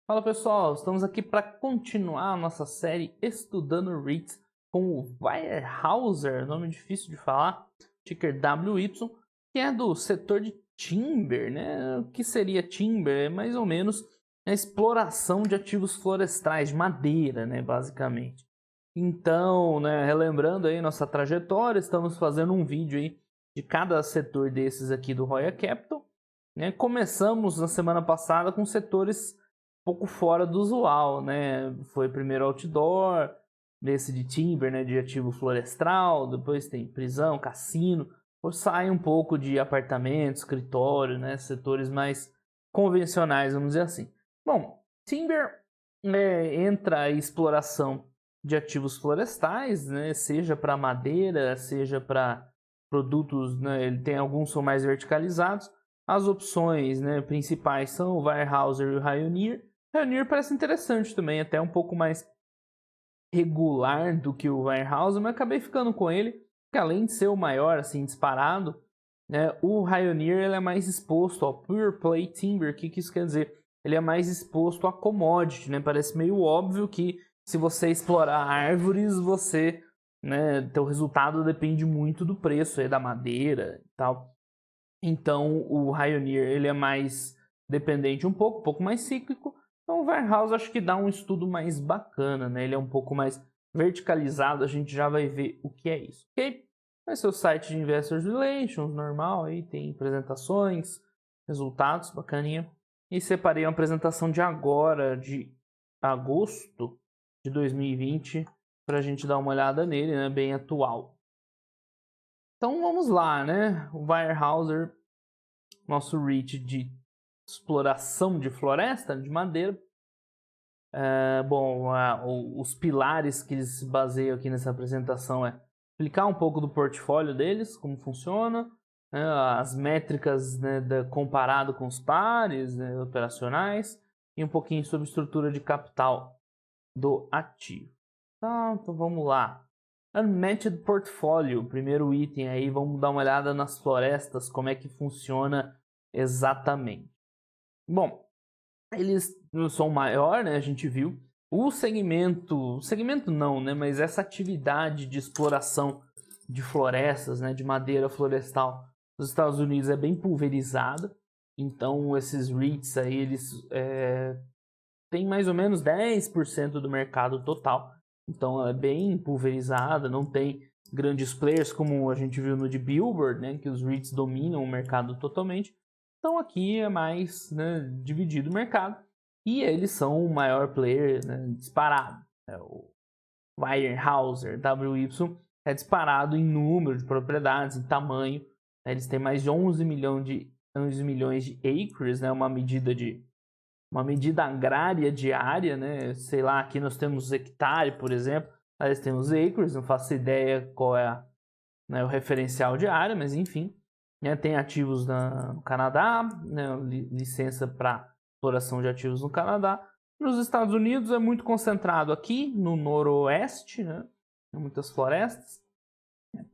Fala pessoal, estamos aqui para continuar a nossa série Estudando REITs com o Weyerhaeuser, nome difícil de falar, ticker WY, que é do setor de timber, né? O que seria timber? É mais ou menos a exploração de ativos florestais, de madeira, né, basicamente. Então, né, relembrando aí nossa trajetória, estamos fazendo um vídeo aí de cada setor desses aqui do Roya Capital, né? Começamos na semana passada com setores pouco fora do usual, né? Foi primeiro outdoor, desse de timber, né? De ativo florestal, depois tem prisão, cassino, depois sai um pouco de apartamento, escritório, né? Setores mais convencionais, vamos dizer assim. Bom, timber entra a exploração de ativos florestais, né? Seja para madeira, seja para produtos, né? Ele tem alguns são mais verticalizados. As opções, né, principais são o Weyerhaeuser e o Rayonier. Rayonier parece interessante também, até um pouco mais regular do que o Weyerhaeuser, mas acabei ficando com ele, porque além de ser o maior, assim, disparado, né, o Rayonier ele é mais exposto ao Pure Play Timber. O que isso quer dizer? Ele é mais exposto a commodity, né? Parece meio óbvio que se você explorar árvores, você, né, teu resultado depende muito do preço aí da madeira e tal. Então o Rayonier ele é mais dependente um pouco mais cíclico. Então o Weyerhaeuser acho que dá um estudo mais bacana, né? Ele é um pouco mais verticalizado, a gente já vai ver o que é isso, ok? Vai ser o site de Investor Relations, normal, aí tem apresentações, resultados, bacaninha. E separei uma apresentação de agora, de agosto de 2020, para a gente dar uma olhada nele, né? Bem atual. Então vamos lá, né? O Weyerhaeuser, nosso REIT de exploração de floresta, de madeira. Os pilares que eles se baseiam aqui nessa apresentação é explicar um pouco do portfólio deles, como funciona, né, as métricas, né, comparado com os pares, né, operacionais, e um pouquinho sobre estrutura de capital do ativo. Então vamos lá. Unmatched Portfolio, primeiro item aí, vamos dar uma olhada nas florestas, como é que funciona exatamente. Bom, eles são maior, né, a gente viu. O segmento não, né, mas essa atividade de exploração de florestas, né, de madeira florestal nos Estados Unidos é bem pulverizada. Então esses REITs aí, eles têm mais ou menos 10% do mercado total. Então é bem pulverizada, não tem grandes players como a gente viu no de Billboard, né, que os REITs dominam o mercado totalmente. Então aqui é mais, né, dividido o mercado e eles são o maior player, né, disparado. O Weyerhaeuser, WY, é disparado em número de propriedades, em tamanho. Eles têm mais de 11 milhões de acres, né, uma medida agrária diária, né? Sei lá, aqui nós temos hectare, por exemplo, eles têm os acres, não faço ideia qual é né, o referencial de área, mas enfim, né, tem ativos no Canadá, né, licença para exploração de ativos no Canadá. Nos Estados Unidos é muito concentrado aqui no noroeste, né, tem muitas florestas,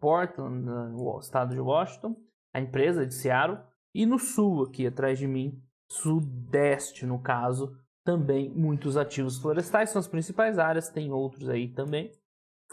Portland, o estado de Washington, a empresa de Seattle, e no sul, aqui atrás de mim, sudeste no caso, também muitos ativos florestais, são as principais áreas, tem outros aí também.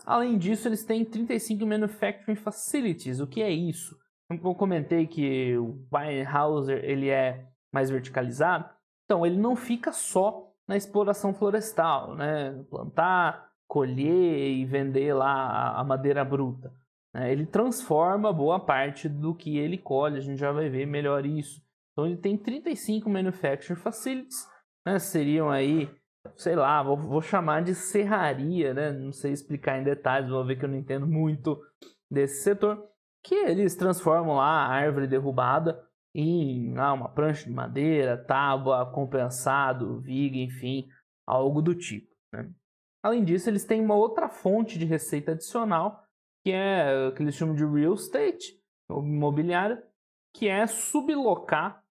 Além disso, eles têm 35 Manufacturing Facilities. O que é isso? Como eu comentei que o Weyerhaeuser ele é mais verticalizado, então ele não fica só na exploração florestal, né? Plantar, colher e vender lá a madeira bruta. Ele transforma boa parte do que ele colhe, a gente já vai ver melhor isso. Então ele tem 35 Manufacturing Facilities, né? Seriam aí, sei lá, vou chamar de serraria, né? Não sei explicar em detalhes, vou ver que eu não entendo muito desse setor. Que eles transformam lá a árvore derrubada em uma prancha de madeira, tábua, compensado, viga, enfim, algo do tipo, né? Além disso, eles têm uma outra fonte de receita adicional, que é o que eles chamam de real estate, imobiliária, que é sublocar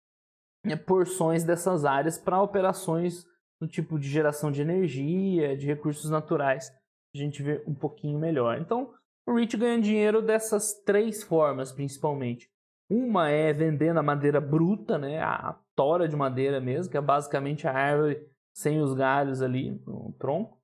porções dessas áreas para operações do tipo de geração de energia, de recursos naturais, a gente vê um pouquinho melhor. Então, o REIT ganha dinheiro dessas três formas, principalmente. Uma é vendendo a madeira bruta, né, a tora de madeira mesmo, que é basicamente a árvore sem os galhos ali no tronco.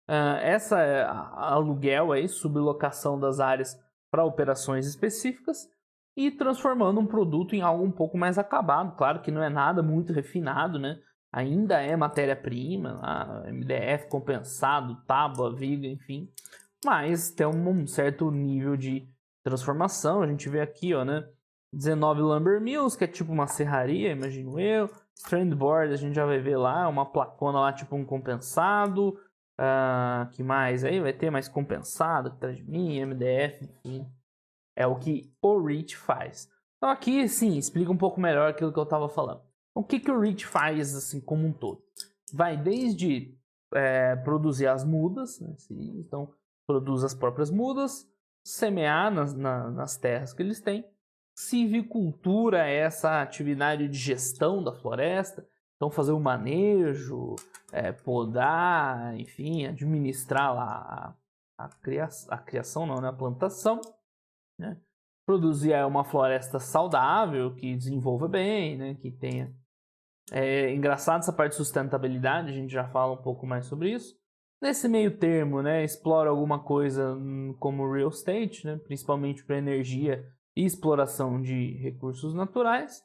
Essa é aluguel aí, sublocação das áreas para operações específicas e transformando um produto em algo um pouco mais acabado. Claro que não é nada muito refinado, né? Ainda é matéria-prima, MDF compensado, tábua, viga, enfim. Mas tem um certo nível de transformação. A gente vê aqui, ó, né? 19 Lumber Mills, que é tipo uma serraria, imagino eu. Strandboard, a gente já vai ver lá, uma placona lá, tipo um compensado. Que mais? Aí vai ter mais compensado atrás de mim, MDF, enfim. É o que o REACH faz. Então aqui, sim, explica um pouco melhor aquilo que eu estava falando. O que o REACH faz, assim, como um todo? Vai desde produzir as mudas, né? Então produz as próprias mudas, semear nas terras que eles têm. Silvicultura é essa atividade de gestão da floresta. Então fazer o manejo, podar, enfim, administrar lá a criação, não, né? A plantação. Né? Produzir uma floresta saudável, que desenvolva bem, né? Que tenha... É engraçado essa parte de sustentabilidade, a gente já fala um pouco mais sobre isso. Nesse meio termo, né? Explora alguma coisa como real estate, né? Principalmente para energia e exploração de recursos naturais.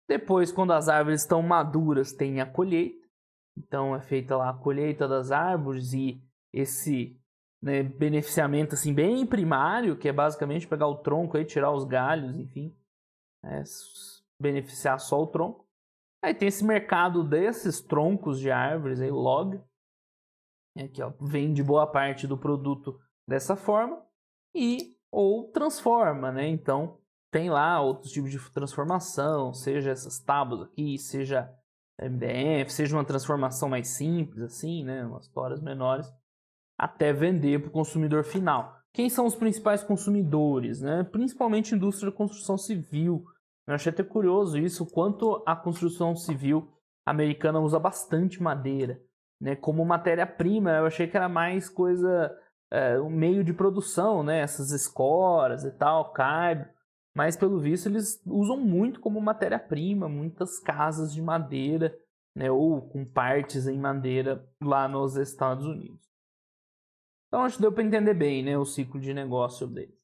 Depois, quando as árvores estão maduras, tem a colheita. Então é feita lá a colheita das árvores e esse, né, beneficiamento assim, bem primário, que é basicamente pegar o tronco e tirar os galhos, enfim, beneficiar só o tronco. Aí tem esse mercado desses troncos de árvores, aí, log, que vende boa parte do produto dessa forma ou transforma, né? Então tem lá outros tipos de transformação, seja essas tábuas aqui, seja MDF, seja uma transformação mais simples, assim, né? Umas toras menores, até vender para o consumidor final. Quem são os principais consumidores, né? Principalmente a indústria da construção civil. Eu achei até curioso isso, o quanto a construção civil americana usa bastante madeira, né? Como matéria-prima. Eu achei que era mais coisa, um meio de produção, né? Essas escoras e tal, caibro. Mas, pelo visto, eles usam muito como matéria-prima, muitas casas de madeira, né, ou com partes em madeira lá nos Estados Unidos. Então, acho que deu para entender bem, né, o ciclo de negócio deles.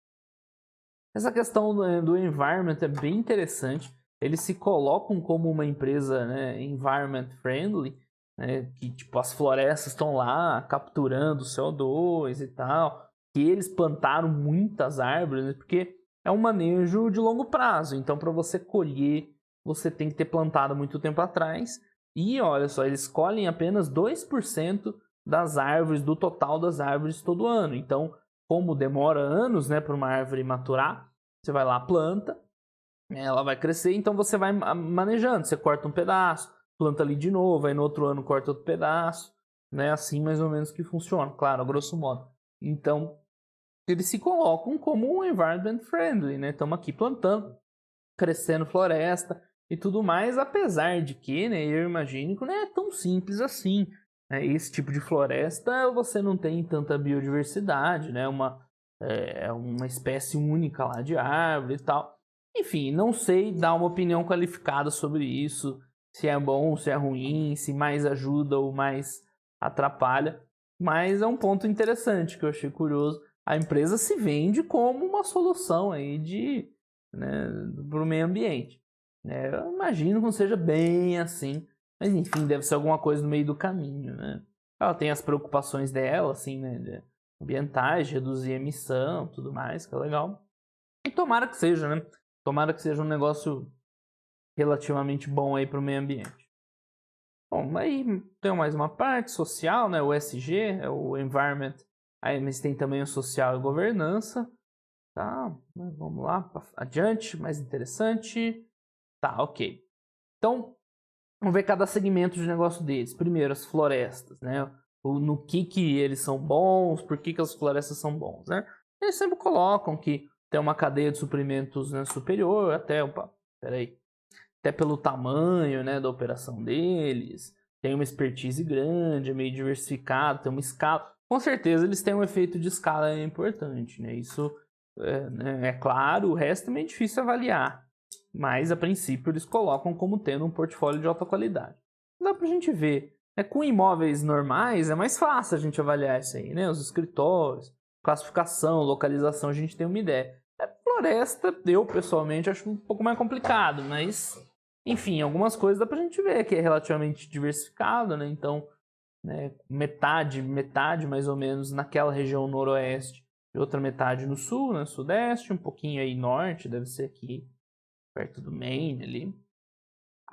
Essa questão do environment é bem interessante. Eles se colocam como uma empresa, né, environment friendly, né, que tipo, as florestas estão lá capturando CO2 e tal, que eles plantaram muitas árvores, né, porque é um manejo de longo prazo. Então, para você colher, você tem que ter plantado muito tempo atrás. E olha só, eles colhem apenas 2% das árvores, do total das árvores todo ano. Então, como demora anos, né, para uma árvore maturar, você vai lá, planta, ela vai crescer, então você vai manejando. Você corta um pedaço, planta ali de novo, aí no outro ano corta outro pedaço. Né, assim mais ou menos que funciona, claro, a grosso modo. Então, eles se colocam como um environment friendly, né? Estamos aqui plantando, crescendo floresta e tudo mais, apesar de que, né, eu imagino que não é tão simples assim. Né? Esse tipo de floresta você não tem tanta biodiversidade, né? Uma espécie única lá de árvore e tal. Enfim, não sei dar uma opinião qualificada sobre isso, se é bom, se é ruim, se mais ajuda ou mais atrapalha, mas é um ponto interessante que eu achei curioso. A empresa se vende como uma solução aí né, para o meio ambiente. Eu imagino que não seja bem assim, mas enfim, deve ser alguma coisa no meio do caminho. Né? Ela tem as preocupações dela, assim, né, ambientais, reduzir a emissão, tudo mais, que é legal. E tomara que seja, né? Tomara que seja um negócio relativamente bom aí para o meio ambiente. Bom, aí tem mais uma parte social, né? O ESG, é o Environment. Aí mas tem também o social e governança. Tá, vamos lá, adiante, mais interessante. Tá, ok. Então, vamos ver cada segmento de negócio deles. Primeiro, as florestas, né? No que eles são bons, por que as florestas são bons, né? Eles sempre colocam que tem uma cadeia de suprimentos, né, superior, até pelo tamanho, né, da operação deles, tem uma expertise grande, é meio diversificado, tem uma escala. Com certeza eles têm um efeito de escala importante, né? Isso é claro, o resto é meio difícil avaliar, mas a princípio eles colocam como tendo um portfólio de alta qualidade. dá pra gente ver. Com imóveis normais é mais fácil a gente avaliar isso aí, né? Os escritórios, classificação, localização, a gente tem uma ideia. Floresta, eu pessoalmente acho um pouco mais complicado, mas enfim, algumas coisas dá pra gente ver que é relativamente diversificado, né? Então, né, metade mais ou menos naquela região noroeste e outra metade no sul, né, sudeste, um pouquinho aí norte, deve ser aqui perto do Maine ali.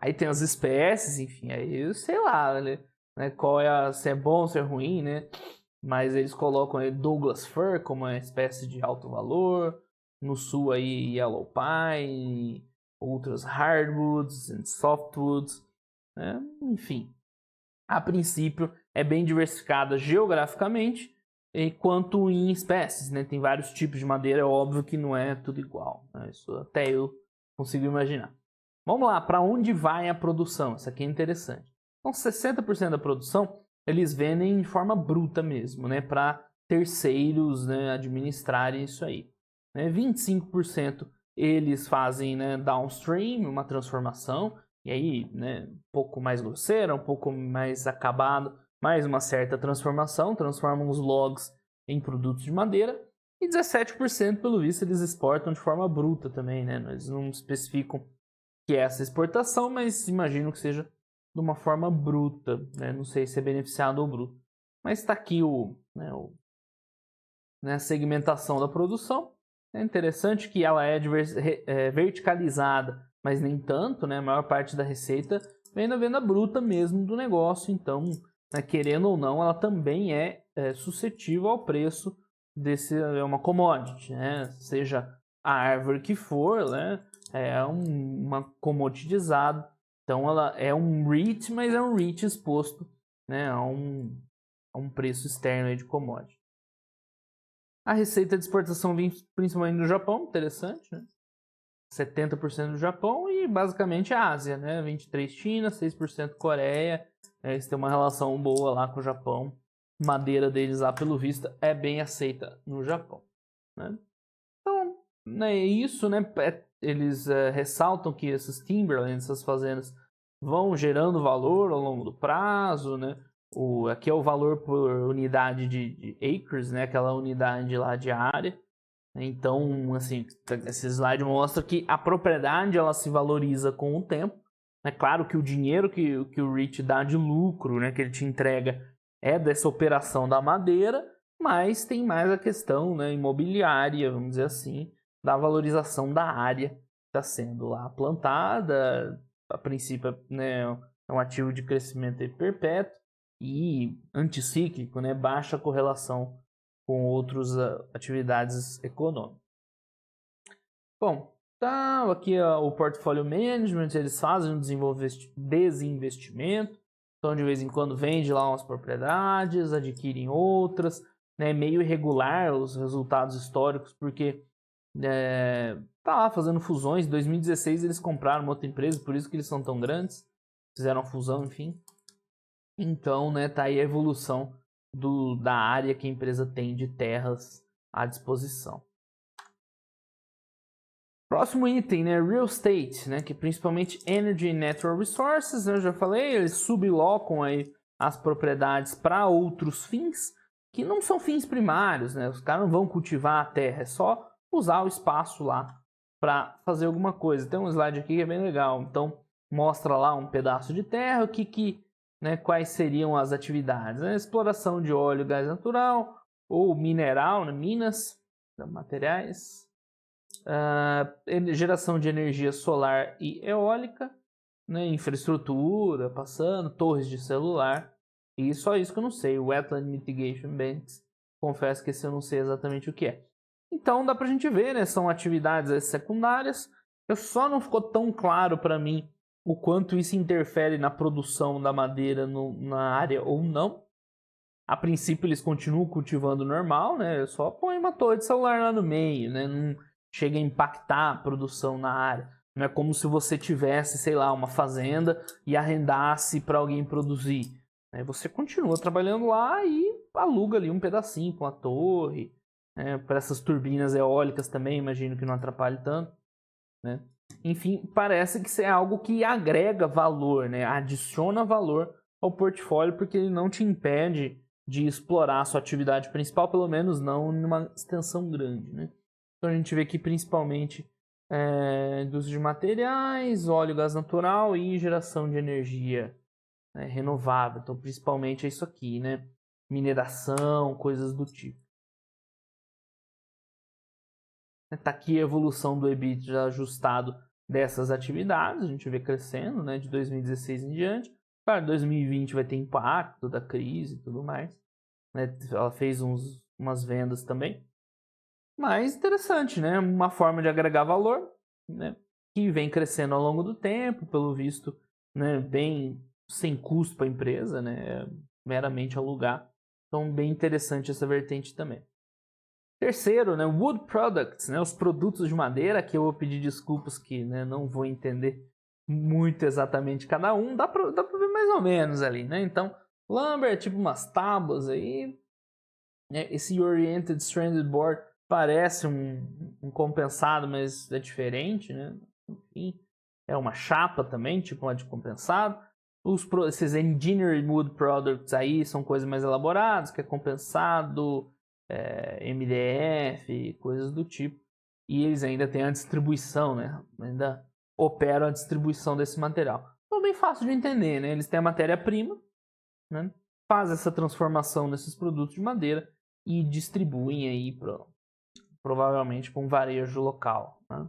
Aí tem as espécies, enfim, aí eu sei lá, né, qual é se é bom, se é ruim, né? Mas eles colocam aí Douglas Fir como uma espécie de alto valor, no sul aí Yellow Pine, outras hardwoods e softwoods, né? Enfim, a princípio é bem diversificada geograficamente, enquanto em espécies, né? Tem vários tipos de madeira, é óbvio que não é tudo igual, né? Isso até eu consigo imaginar. Vamos lá, para onde vai a produção? Isso aqui é interessante. Então, 60% da produção eles vendem de forma bruta mesmo, né? Para terceiros, né, administrarem isso aí. 25% eles fazem, né, downstream, uma transformação, e aí, né, um pouco mais grosseira, um pouco mais acabado, mais uma certa transformação, transformam os logs em produtos de madeira, e 17%, pelo visto, eles exportam de forma bruta também, né? Eles não especificam que é essa exportação, mas imagino que seja de uma forma bruta, né? Não sei se é beneficiado ou bruto. Mas está aqui a segmentação da produção. É interessante que ela é verticalizada, mas nem tanto, né? A maior parte da receita vem da venda bruta mesmo do negócio. Então, né, querendo ou não, ela também é suscetível ao preço desse uma commodity, né? Seja a árvore que for, né? É uma commoditizada. Então, ela é um REIT, mas é um REIT exposto, né, a um preço externo aí de commodity. A receita de exportação vem principalmente do Japão, interessante, né? 70% do Japão e basicamente a Ásia, né? 23% China, 6% Coreia. Eles têm uma relação boa lá com o Japão. Madeira deles lá, pelo visto, é bem aceita no Japão, né? Então, é isso, né? Eles ressaltam que esses timberlands, essas fazendas, vão gerando valor ao longo do prazo, né? Aqui é o valor por unidade de acres, né? Aquela unidade lá de área. Então, assim, esse slide mostra que a propriedade ela se valoriza com o tempo. É claro que o dinheiro que o REIT dá de lucro, né, que ele te entrega, é dessa operação da madeira, mas tem mais a questão, né, imobiliária, vamos dizer assim, da valorização da área que está sendo lá plantada. A princípio, né, é um ativo de crescimento perpétuo e anticíclico, né, baixa correlação com outras atividades econômicas. Bom, então aqui o portfólio management, eles fazem um desinvestimento, então de vez em quando vende lá umas propriedades, adquirem outras, né, meio irregular os resultados históricos, porque tá lá fazendo fusões. Em 2016 eles compraram uma outra empresa, por isso que eles são tão grandes, fizeram a fusão, enfim. Então, né, tá aí a evolução da área que a empresa tem de terras à disposição. Próximo item, né, Real Estate, né, que principalmente Energy and Natural Resources, né, eu já falei, eles sublocam aí as propriedades para outros fins, que não são fins primários, né, os caras não vão cultivar a terra, é só usar o espaço lá para fazer alguma coisa. Tem um slide aqui que é bem legal, então mostra lá um pedaço de terra, né, quais seriam as atividades, né? Exploração de óleo e gás natural ou mineral, né, minas, materiais, geração de energia solar e eólica, né, infraestrutura, passando, torres de celular, e só isso que eu não sei, Wetland Mitigation Banks, confesso que esse eu não sei exatamente o que é. Então dá pra gente ver, né, são atividades secundárias, só não ficou tão claro para mim o quanto isso interfere na produção da madeira na área ou não. A princípio eles continuam cultivando normal, né? Só põe uma torre de celular lá no meio, né? Não chega a impactar a produção na área. Não é como se você tivesse, sei lá, uma fazenda e arrendasse para alguém produzir. Você continua trabalhando lá e aluga ali um pedacinho com a torre. Para essas turbinas eólicas também, imagino que não atrapalhe tanto, né? Enfim, parece que isso é algo que agrega valor, né? Adiciona valor ao portfólio, porque ele não te impede de explorar a sua atividade principal, pelo menos não numa extensão grande, né? Então a gente vê aqui principalmente indústria de materiais, óleo, gás natural e geração de energia renovável. Então principalmente é isso aqui, né? Mineração, coisas do tipo. Está aqui a evolução do EBITDA ajustado dessas atividades, a gente vê crescendo, né, de 2016 em diante. Claro, 2020 vai ter impacto da crise e tudo mais. Né? Ela fez umas vendas também. Mas interessante, né? Uma forma de agregar valor, né? Que vem crescendo ao longo do tempo, pelo visto, né? Bem sem custo para a empresa, né? Meramente alugar. Então, bem interessante essa vertente também. Terceiro, né, wood products, né, os produtos de madeira, que eu vou pedir desculpas que, né, não vou entender muito exatamente cada um, dá pra ver mais ou menos ali, né? Então, lumber é tipo umas tábuas aí, né? Esse Oriented Stranded Board parece um compensado, mas é diferente, né? Enfim, é uma chapa também, tipo uma de compensado. Esses Engineered Wood Products aí são coisas mais elaboradas, que é compensado, MDF, coisas do tipo. E eles ainda têm a distribuição, né? Ainda operam a distribuição desse material. Então, bem fácil de entender, né? Eles têm a matéria-prima, né? Faz essa transformação nesses produtos de madeira e distribuem aí provavelmente para um varejo local. Né?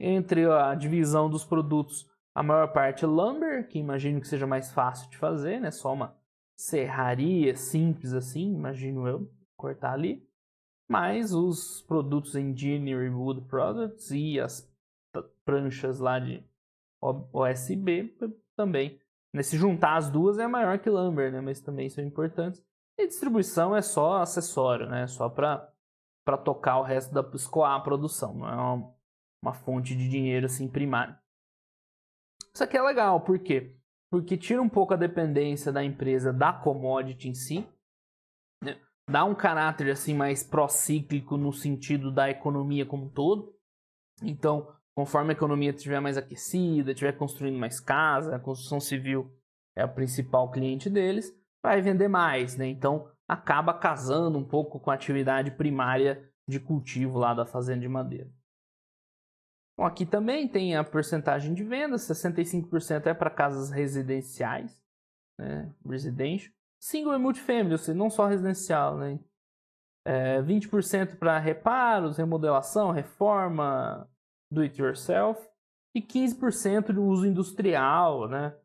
Entre a divisão dos produtos, a maior parte é lumber, que imagino que seja mais fácil de fazer, né? Só uma serraria simples assim, imagino eu, cortar ali. Mas os produtos Engineering Wood Products e as pranchas lá de OSB também. Se juntar as duas é maior que lumber, né? Mas também são importantes. E distribuição é só acessório, né? Só para tocar o resto escoar a produção. Não é uma fonte de dinheiro assim primário. Isso aqui é legal, por quê? Porque tira um pouco a dependência da empresa da commodity em si, né? Dá um caráter assim mais procíclico no sentido da economia como um todo. Então, conforme a economia estiver mais aquecida, estiver construindo mais casa, a construção civil é o principal cliente deles, vai vender mais, né? Então, acaba casando um pouco com a atividade primária de cultivo lá da fazenda de madeira. Bom, aqui também tem a porcentagem de vendas, 65% é para casas residenciais, né? Residential. Single e multifamily, ou seja, não só residencial, né? 20% para reparos, remodelação, reforma, do it yourself, e 15% de uso industrial, né?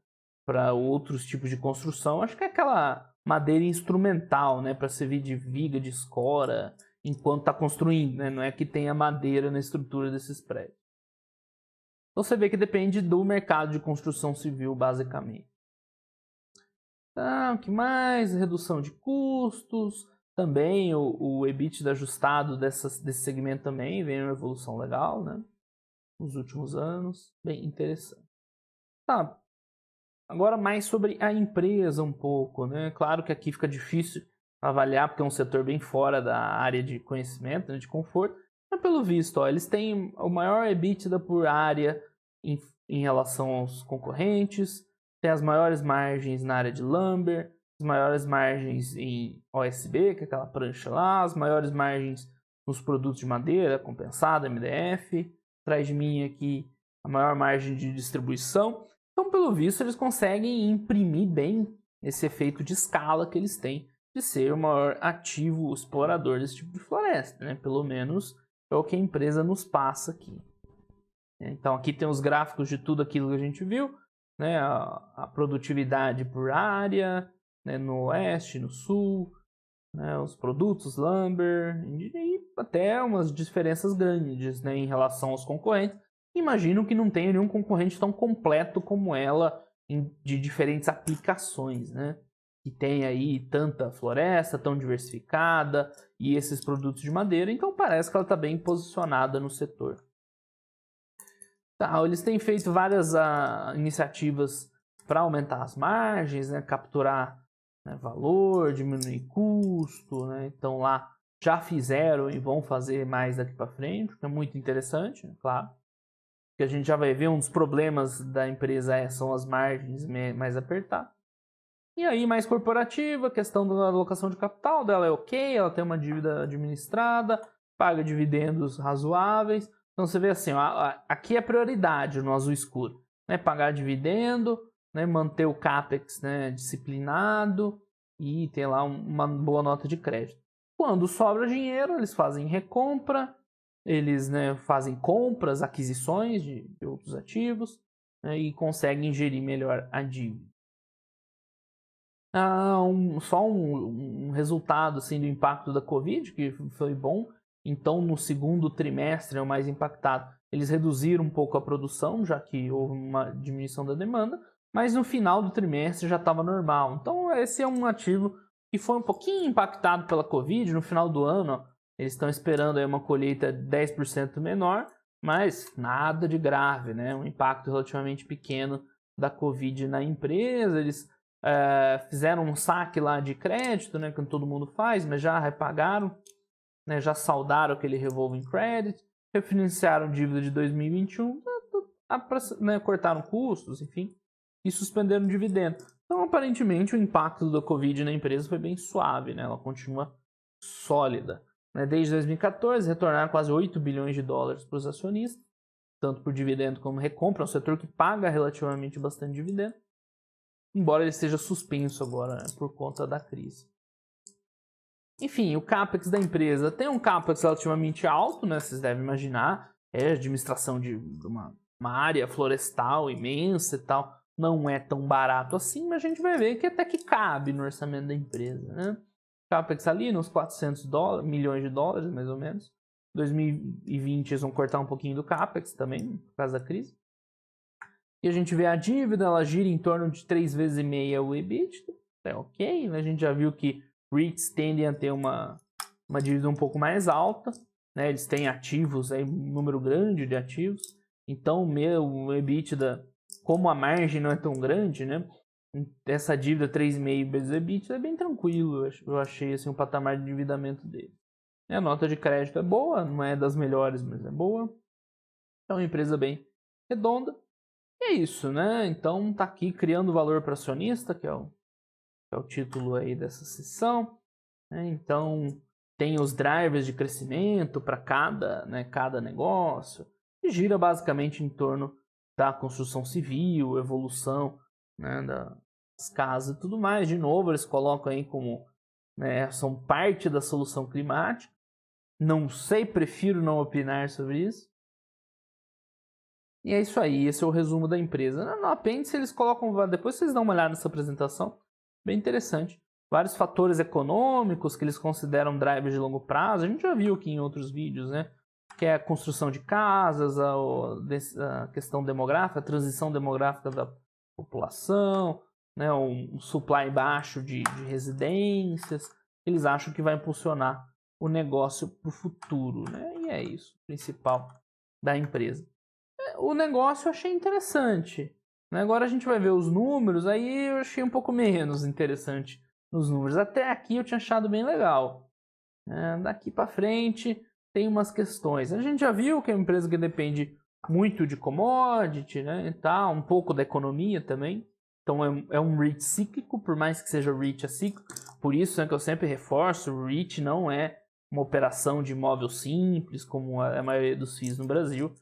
Para outros tipos de construção. Acho que é aquela madeira instrumental, né? Para servir de viga, de escora, enquanto está construindo, né? Não é que tenha madeira na estrutura desses prédios. Então você vê que depende do mercado de construção civil, basicamente. O que mais? Redução de custos. Também o EBITDA ajustado desse segmento também vem uma evolução legal, né? Nos últimos anos. Bem interessante. Tá. Agora mais sobre a empresa um pouco, né? Claro que aqui fica difícil avaliar, porque é um setor bem fora da área de conhecimento, né, de conforto. Mas pelo visto, ó, eles têm o maior EBITDA por área em relação aos concorrentes, tem as maiores margens na área de lumber, as maiores margens em OSB, que é aquela prancha lá, as maiores margens nos produtos de madeira, compensada, MDF. Atrás de mim aqui a maior margem de distribuição. Então, pelo visto, eles conseguem imprimir bem esse efeito de escala que eles têm de ser o maior ativo explorador desse tipo de floresta, né? Pelo menos é o que a empresa nos passa aqui. Então, aqui tem os gráficos de tudo aquilo que a gente viu, né? A produtividade por área, né? No oeste, no sul, né? Os produtos lumber e até umas diferenças grandes, né? Em relação aos concorrentes. Imagino que não tenha nenhum concorrente tão completo como ela de diferentes aplicações, né? Que tem aí tanta floresta, tão diversificada e esses produtos de madeira, então parece que ela está bem posicionada no setor. Tá, eles têm feito várias iniciativas para aumentar as margens, né? Capturar, né, valor, diminuir custo, né? Então lá já fizeram e vão fazer mais daqui para frente, que é muito interessante, né? Claro. que a gente já vai ver, um dos problemas da empresa são as margens mais apertadas. E aí, mais corporativa, questão da alocação de capital dela é ok, ela tem uma dívida administrada, paga dividendos razoáveis. Então você vê assim, ó, aqui é prioridade no azul escuro, né? Pagar dividendo, né? Manter o CAPEX, né? Disciplinado e ter lá uma boa nota de crédito. Quando sobra dinheiro, eles fazem recompra, eles, né, fazem compras, aquisições de outros ativos, né, e conseguem gerir melhor a dívida. Só um resultado assim, do impacto da Covid, que foi bom. Então, no segundo trimestre, é o mais impactado, eles reduziram um pouco a produção, já que houve uma diminuição da demanda, mas no final do trimestre já estava normal. Então, esse é um ativo que foi um pouquinho impactado pela Covid. No final do ano, ó, eles estão esperando aí uma colheita 10% menor, mas nada de grave, né? Um impacto relativamente pequeno da Covid na empresa. Eles fizeram um saque lá de crédito, né, que todo mundo faz, mas já repagaram, né, já saldaram aquele revolving credit, refinanciaram dívida de 2021, né, cortaram custos, enfim, e suspenderam dividendo. Então, aparentemente, o impacto da Covid na empresa foi bem suave, né, ela continua sólida. Né, desde 2014, retornaram quase 8 bilhões de dólares para os acionistas, tanto por dividendo como recompra, é um setor que paga relativamente bastante dividendo, embora ele seja suspenso agora, né, por conta da crise. Enfim, o CAPEX da empresa tem um CAPEX relativamente alto, né, vocês devem imaginar, é administração de uma área florestal imensa e tal, não é tão barato assim, mas a gente vai ver que até que cabe no orçamento da empresa, né? CAPEX ali nos 400 milhões de dólares, mais ou menos. 2020 eles vão cortar um pouquinho do CAPEX também, por causa da crise. E a gente vê a dívida, ela gira em torno de 3,5 vezes o EBITDA, é ok, né? A gente já viu que REITs tendem a ter uma dívida um pouco mais alta, né? Eles têm ativos, aí, um número grande de ativos, então o EBITDA, como a margem não é tão grande, né? Essa dívida 3,5 vezes o EBITDA é bem tranquilo, eu achei assim, o patamar de endividamento dele. A nota de crédito é boa, não é das melhores, mas é boa. É uma empresa bem redonda. E é isso, né? Então tá aqui criando valor para acionista, que é o título aí dessa sessão. Né? Então tem os drivers de crescimento para cada negócio, e gira basicamente em torno da construção civil, evolução, né, das casas e tudo mais. De novo, eles colocam aí como, né, são parte da solução climática. Não sei, prefiro não opinar sobre isso. E é isso aí, esse é o resumo da empresa. No apêndice eles colocam, depois vocês dão uma olhada nessa apresentação, bem interessante. Vários fatores econômicos que eles consideram drivers de longo prazo, a gente já viu aqui em outros vídeos, né? Que é a construção de casas, a questão demográfica, a transição demográfica da população, né? Um supply baixo de residências. Eles acham que vai impulsionar o negócio para o futuro, né? E é isso, o principal da empresa. O negócio eu achei interessante. Agora a gente vai ver os números, aí eu achei um pouco menos interessante nos números. Até aqui eu tinha achado bem legal. Daqui para frente tem umas questões. A gente já viu que é uma empresa que depende muito de commodity, né, e tal, um pouco da economia também. Então é um REIT cíclico, por mais que seja REIT acíclico. Por isso, né, que eu sempre reforço, o REIT não é uma operação de imóvel simples, como a maioria dos FIIs no Brasil.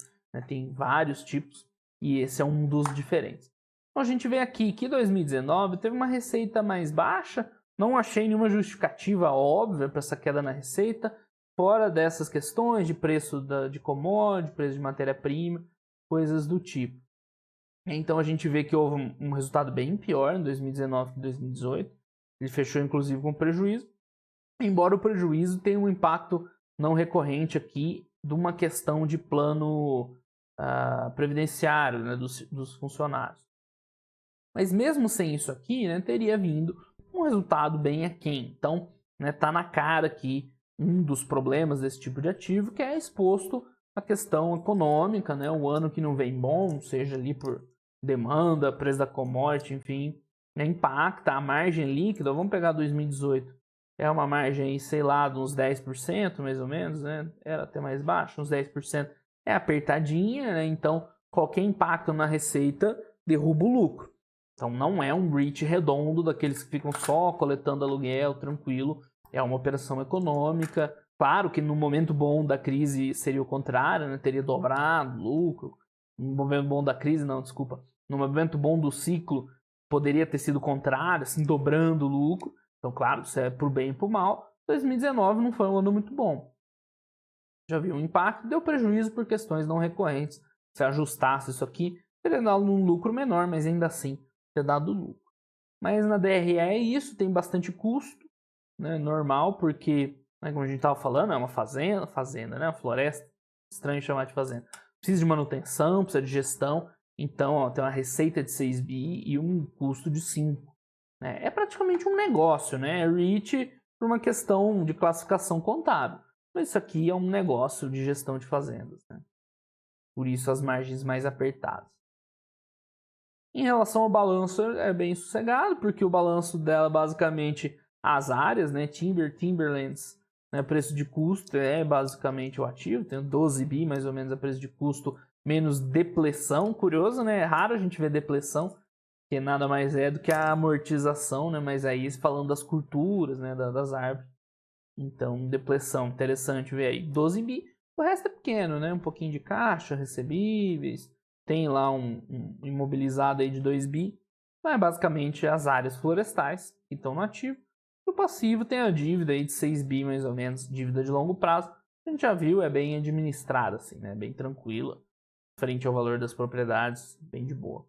Tem vários tipos e esse é um dos diferentes. Então a gente vê aqui que 2019 teve uma receita mais baixa, não achei nenhuma justificativa óbvia para essa queda na receita, fora dessas questões de preço de commodity, preço de matéria-prima, coisas do tipo. Então a gente vê que houve um resultado bem pior em 2019 que em 2018, ele fechou inclusive com prejuízo, embora o prejuízo tenha um impacto não recorrente aqui de uma questão de plano previdenciário, né, dos funcionários. Mas mesmo sem isso aqui, né, teria vindo um resultado bem aquém. Então, tá na cara aqui um dos problemas desse tipo de ativo, que é exposto à questão econômica, né, um ano que não vem bom, seja ali por demanda, preço da commodity, enfim, né, impacta a margem líquida. Vamos pegar 2018, é uma margem, sei lá, de uns 10% mais ou menos, né, era até mais baixo, uns 10%. É apertadinha, né? Então qualquer impacto na receita derruba o lucro. Então não é um REIT redondo daqueles que ficam só coletando aluguel, tranquilo. É uma operação econômica. Claro que no momento bom da crise seria o contrário, né? Teria dobrado o lucro. No momento bom da crise, não, desculpa. No momento bom do ciclo, poderia ter sido o contrário, assim, dobrando o lucro. Então, claro, isso é por bem e por mal. 2019 não foi um ano muito bom. Já viu um impacto, deu prejuízo por questões não recorrentes. Se ajustasse isso aqui, teria dado um lucro menor, mas ainda assim ter dado lucro. Mas na DRE é isso, tem bastante custo, né, normal, porque, né, como a gente estava falando, é uma fazenda, né, uma floresta, estranho chamar de fazenda. Precisa de manutenção, precisa de gestão, então ó, tem uma receita de 6 bi e um custo de 5. Né? É praticamente um negócio, né? REIT por uma questão de classificação contábil. Mas isso aqui é um negócio de gestão de fazendas, né? Por isso as margens mais apertadas. Em relação ao balanço, é bem sossegado, porque o balanço dela basicamente as áreas, né, Timberlands, né, preço de custo é basicamente o ativo, tem 12 bi mais ou menos a preço de custo, menos depleção. Curioso, né? É raro a gente ver depleção, que nada mais é do que a amortização, né? Mas aí falando das culturas, né, das árvores. Então, depleção, interessante ver aí. 12 bi, o resto é pequeno, né? Um pouquinho de caixa, recebíveis, tem lá um imobilizado aí de 2 bi, mas basicamente as áreas florestais que estão no ativo. E o passivo tem a dívida aí de 6 bi mais ou menos, dívida de longo prazo. A gente já viu, é bem administrada, assim, né? Bem tranquila, frente ao valor das propriedades, bem de boa.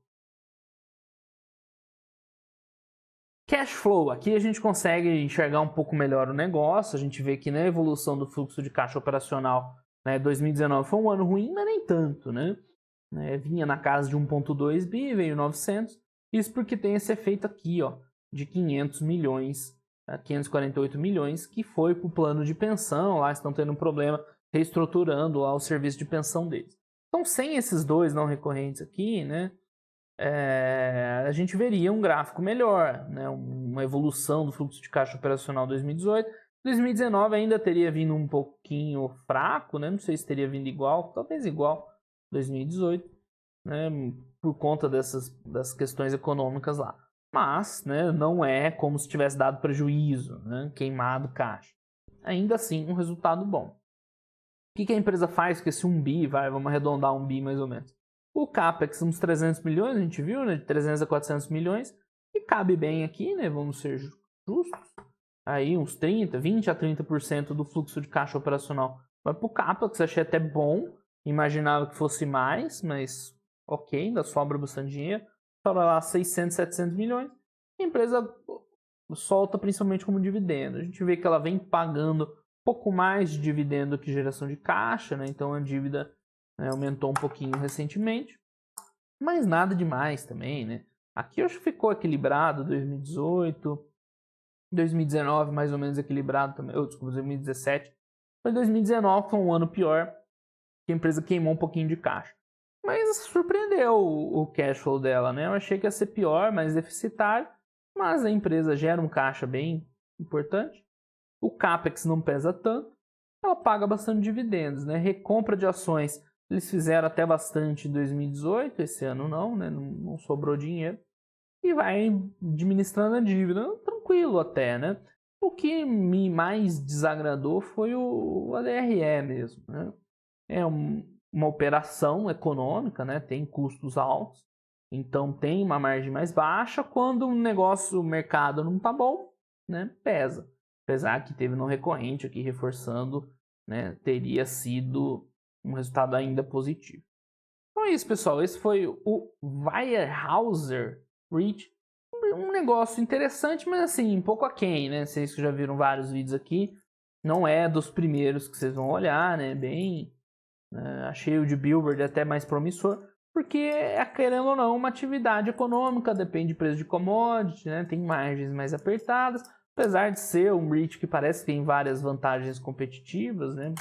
Cash flow, aqui a gente consegue enxergar um pouco melhor o negócio, a gente vê que na evolução do fluxo de caixa operacional, né, 2019 foi um ano ruim, mas nem tanto, né? Vinha na casa de 1,2 bi, veio 900, isso porque tem esse efeito aqui, ó, de 500 milhões, 548 milhões, que foi para o plano de pensão, lá estão tendo um problema reestruturando lá o serviço de pensão deles. Então, sem esses dois não recorrentes aqui, né, a gente veria um gráfico melhor, né? Uma evolução do fluxo de caixa operacional 2018. 2019 ainda teria vindo um pouquinho fraco, né? Não sei se teria vindo igual, talvez igual 2018, né? Por conta das questões econômicas lá. Mas, né, não é como se tivesse dado prejuízo, né? Queimado caixa. Ainda assim, um resultado bom. O que a empresa faz com esse 1 bi? Vamos arredondar 1 bi mais ou menos. O CAPEX, uns 300 milhões, a gente viu, né? De 300 a 400 milhões. E cabe bem aqui, né? Vamos ser justos. Aí uns 20 a 30% do fluxo de caixa operacional vai para o CAPEX. Achei até bom. Imaginava que fosse mais, mas ok, ainda sobra bastante dinheiro. Sobra lá 600, 700 milhões. A empresa solta principalmente como dividendo. A gente vê que ela vem pagando pouco mais de dividendo que geração de caixa, né? Então a dívida, né, aumentou um pouquinho recentemente, mas nada demais também, né? Aqui eu acho que ficou equilibrado 2018, 2019 mais ou menos equilibrado também, desculpa, 2017, mas 2019 foi um ano pior, que a empresa queimou um pouquinho de caixa. Mas surpreendeu o cash flow dela, né? Eu achei que ia ser pior, mais deficitário, mas a empresa gera um caixa bem importante. O CAPEX não pesa tanto, ela paga bastante dividendos, né? Recompra de ações, eles fizeram até bastante em 2018, esse ano não, né? Não sobrou dinheiro. E vai administrando a dívida, tranquilo até, né? O que me mais desagradou foi o ADRE mesmo, né? É uma operação econômica, né? Tem custos altos, então tem uma margem mais baixa. Quando o negócio, o mercado não tá bom, né? Pesa. Apesar que teve não recorrente aqui reforçando, né? Teria sido um resultado ainda positivo. Então é isso, pessoal. Esse foi o Weyerhaeuser REIT. Um negócio interessante, mas assim, um pouco aquém, né? Vocês que já viram vários vídeos aqui. Não é dos primeiros que vocês vão olhar, né? Bem... achei o de Billboard até mais promissor, porque é, querendo ou não, uma atividade econômica, depende de preço de commodity, né? Tem margens mais apertadas, apesar de ser um REIT que parece que tem várias vantagens competitivas, né?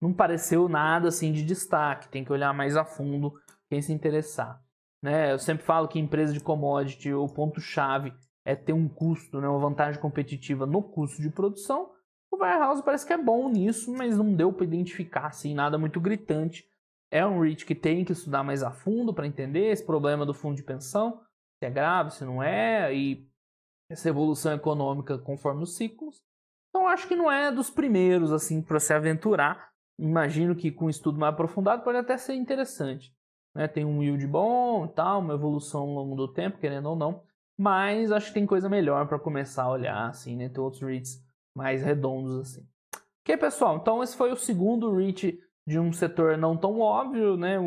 Não pareceu nada assim de destaque, tem que olhar mais a fundo quem se interessar. Né? Eu sempre falo que empresa de commodity, o ponto-chave é ter um custo, né? Uma vantagem competitiva no custo de produção. O Warehouse parece que é bom nisso, mas não deu para identificar assim, nada muito gritante é um REIT que tem que estudar mais a fundo para entender esse problema do fundo de pensão, se é grave, se não é, e essa evolução econômica conforme os ciclos. Então acho que não é dos primeiros assim para se aventurar. Imagino que com um estudo mais aprofundado pode até ser interessante. Né? Tem um yield bom e tal, uma evolução ao longo do tempo, querendo ou não. Mas acho que tem coisa melhor para começar a olhar, assim, né? Tem outros REITs mais redondos, assim. Ok, pessoal? Então esse foi o segundo REIT de um setor não tão óbvio, né?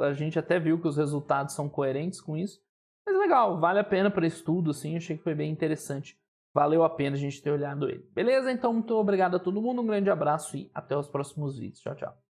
A gente até viu que os resultados são coerentes com isso. Mas legal, vale a pena para estudo, assim, achei que foi bem interessante. Valeu a pena a gente ter olhado ele. Beleza? Então, muito obrigado a todo mundo, um grande abraço e até os próximos vídeos. Tchau, tchau.